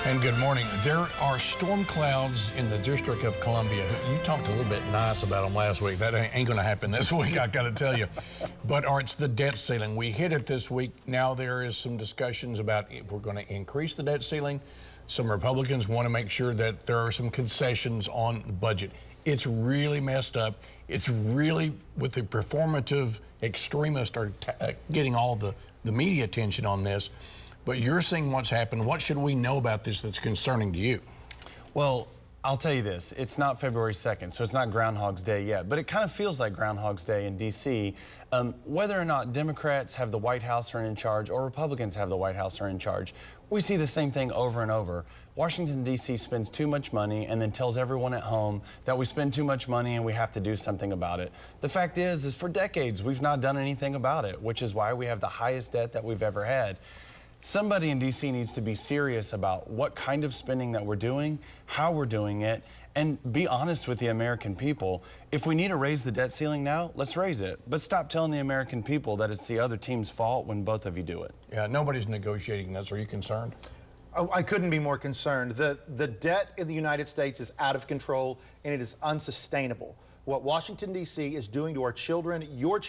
And good morning. There are storm clouds in the District of Columbia. You talked a little bit nice about them last week. That ain't going to happen this week, I got to tell you. But it's the debt ceiling. We hit it this week. Now there is some discussions about if we're going to increase the debt ceiling. Some Republicans want to make sure that there are some concessions on the budget. It's really messed up. It's really, with the performative extremists are getting all the media attention on this. But you're seeing what's happened. What should we know about this that's concerning to you? Well, I'll tell you this. It's not February 2nd, so it's not Groundhog's Day yet. But it kind of feels like Groundhog's Day in D.C. Whether or not Democrats have the White House or are in charge or Republicans have the White House or are in charge, we see the same thing over and over. Washington, D.C. spends too much money and then tells everyone at home that we spend too much money and we have to do something about it. The fact is for decades, we've not done anything about it, which is why we have the highest debt that we've ever had. Somebody in D.C. needs to be serious about what kind of spending that we're doing, how we're doing it, and be honest with the American people. If we need to raise the debt ceiling now, let's raise it. But stop telling the American people that it's the other team's fault when both of you do it. Yeah, nobody's negotiating this. Are you concerned? Oh, I couldn't be more concerned. The debt in the United States is out of control, and it is unsustainable. What Washington, D.C. is doing to our children, your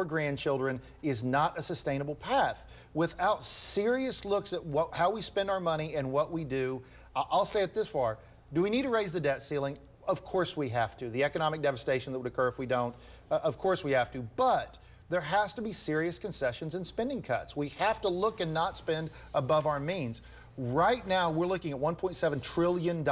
grandchildren, is not a sustainable path. Without serious looks at how we spend our money and what we do, I'll say it this far. Do we need to raise the debt ceiling? Of course we have to. The economic devastation that would occur if we don't, of course we have to. But there has to be serious concessions and spending cuts. We have to look and not spend above our means. Right now, we're looking at $1.7 trillion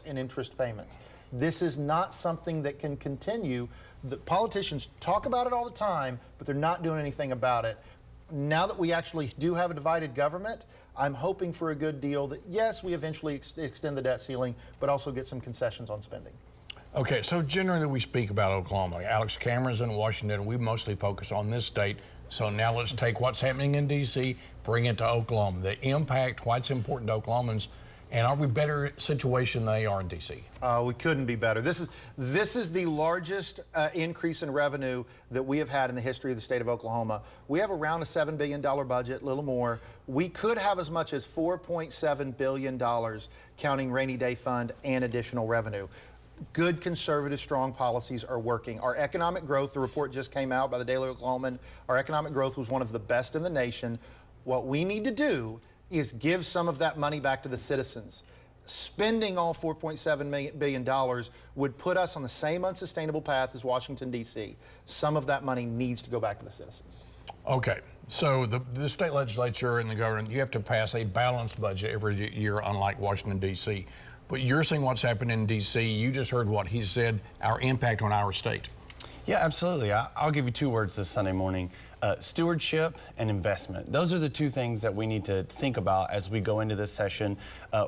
in interest payments. This is not something that can continue. The politicians talk about it all the time, but they're not doing anything about it. Now that we actually do have a divided government, I'm hoping for a good deal that, yes, we eventually extend the debt ceiling, but also get some concessions on spending. Okay, so generally we speak about Oklahoma. Alex Cameron's in Washington. We mostly focus on this state. So now let's take what's happening in D.C., bring it to Oklahoma. The impact, why it's important to Oklahomans, and are we better situation than they are in D.C.? We couldn't be better. This is the largest increase in revenue that we have had in the history of the state of Oklahoma. We have around a $7 billion budget, a little more. We could have as much as $4.7 billion, counting rainy day fund and additional revenue. Good, conservative, strong policies are working. Our economic growth, the report just came out by the Daily Oklahoman, our economic growth was one of the best in the nation. What we need to do is give some of that money back to the citizens. Spending all $4.7 billion would put us on the same unsustainable path as Washington, D.C. Some of that money needs to go back to the citizens. Okay, so the state legislature and the government, you have to pass a balanced budget every year, unlike Washington, D.C. But you're seeing what's happened in D.C. You just heard what he said, our impact on our state. Yeah, absolutely. I'll give you two words this Sunday morning. Stewardship and investment. Those are the two things that we need to think about as we go into this session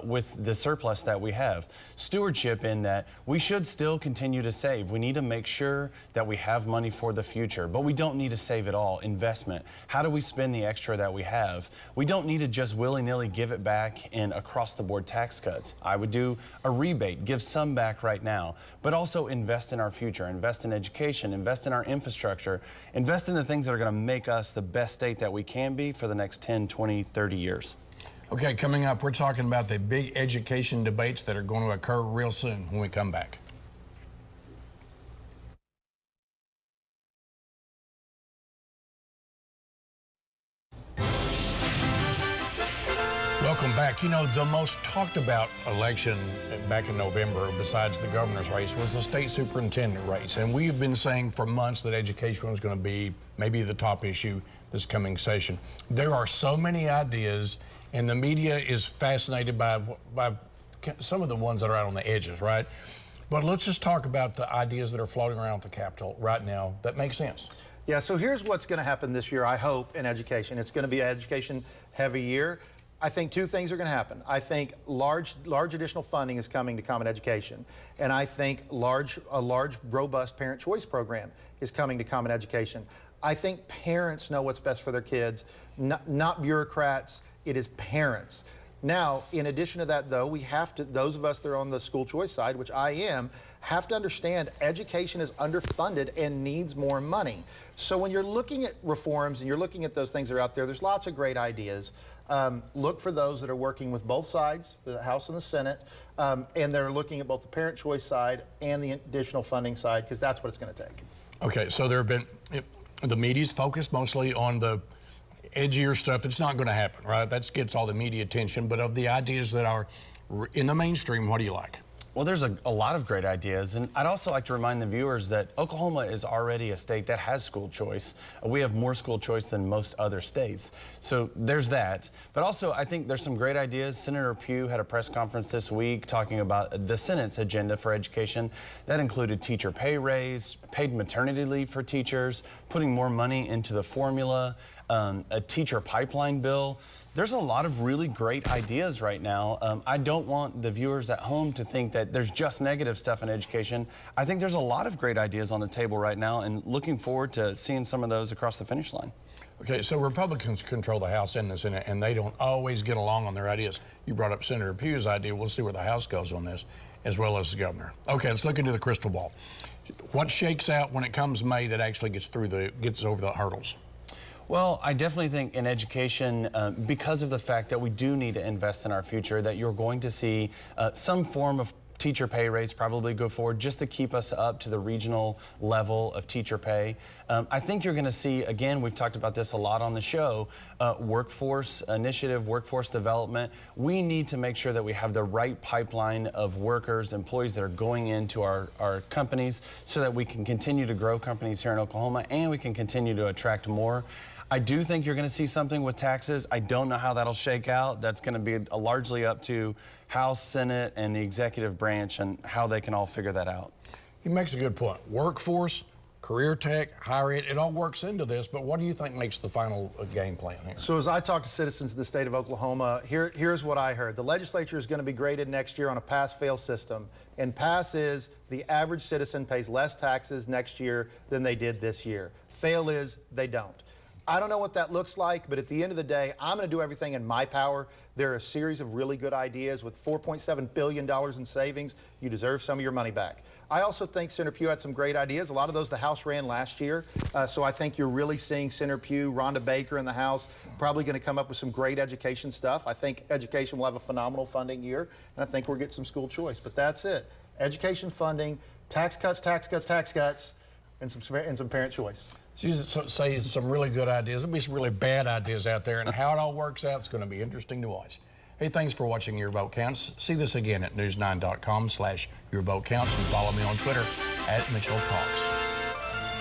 with the surplus that we have. Stewardship in that we should still continue to save. We need to make sure that we have money for the future, but we don't need to save it all. Investment. How do we spend the extra that we have? We don't need to just willy-nilly give it back in across-the-board tax cuts. I would do a rebate, give some back right now, but also invest in our future, invest in education, invest in our infrastructure, invest in the things that are going to make us the best state that we can be for the next 10, 20, 30 years. Okay, coming up, we're talking about the big education debates that are going to occur real soon when we come back. Welcome back. You know, the most talked about election back in November, besides the governor's race, was the state superintendent race. And we've been saying for months that education was going to be maybe the top issue this coming session. There are so many ideas, and the media is fascinated by some of the ones that are out on the edges, right? But let's just talk about the ideas that are floating around the Capitol right now that make sense. Yeah, so here's what's going to happen this year, I hope, in education. It's going to be an education-heavy year. I think two things are going to happen. I think large additional funding is coming to common education, and I think a large, robust parent choice program is coming to common education. I think parents know what's best for their kids, not bureaucrats. It is parents. Now, in addition to that, though, we have to, those of us that are on the school choice side, which I am, have to understand education is underfunded and needs more money. So when you're looking at reforms and you're looking at those things that are out there, there's lots of great ideas. Look for those that are working with both sides, the House and the Senate, and they're looking at both the parent choice side and the additional funding side, because that's what it's going to take. Okay, so there have been, the media's focused mostly on the edgier stuff. It's not going to happen, right? That gets all the media attention. But of the ideas that are in the mainstream, what do you like? Well, there's a lot of great ideas, and I'd also like to remind the viewers that Oklahoma is already a state that has school choice. We have more school choice than most other states, so there's that. But also, I think there's some great ideas. Senator Pugh had a press conference this week talking about the Senate's agenda for education. That included teacher pay raise, paid maternity leave for teachers, putting more money into the formula, a teacher pipeline bill. There's a lot of really great ideas right now. I don't want the viewers at home to think that there's just negative stuff in education. I think there's a lot of great ideas on the table right now, and looking forward to seeing some of those across the finish line. Okay, so Republicans control the House and the Senate, and they don't always get along on their ideas. You brought up Senator Pugh's idea. We'll see where the House goes on this, as well as the governor. Okay, let's look into the crystal ball. What shakes out when it comes May that actually gets over the hurdles? Well, I definitely think in education, because of the fact that we do need to invest in our future, that you're going to see some form of teacher pay raise probably go forward just to keep us up to the regional level of teacher pay. I think you're going to see, again, we've talked about this a lot on the show, workforce initiative, workforce development. We need to make sure that we have the right pipeline of workers, employees that are going into our companies so that we can continue to grow companies here in Oklahoma and we can continue to attract more. I do think you're going to see something with taxes. I don't know how that'll shake out. That's going to be largely up to House, Senate, and the executive branch and how they can all figure that out. He makes a good point. Workforce, career tech, higher ed, it all works into this, but what do you think makes the final game plan here? So as I talk to citizens of the state of Oklahoma, here's what I heard. The legislature is going to be graded next year on a pass-fail system, and pass is the average citizen pays less taxes next year than they did this year. Fail is they don't. I don't know what that looks like, but at the end of the day, I'm going to do everything in my power. There are a series of really good ideas with $4.7 billion in savings. You deserve some of your money back. I also think Senator Pugh had some great ideas. A lot of those the House ran last year. So I think you're really seeing Senator Pugh, Rhonda Baker in the House, probably going to come up with some great education stuff. I think education will have a phenomenal funding year, and I think we'll get some school choice. But that's it. Education funding, tax cuts, and some parent choice. She say some really good ideas. There'll be some really bad ideas out there, and how it all works out is going to be interesting to watch. Hey, thanks for watching Your Vote Counts. See this again at news9.com/YourVoteCounts and follow me on Twitter @MitchellTalks.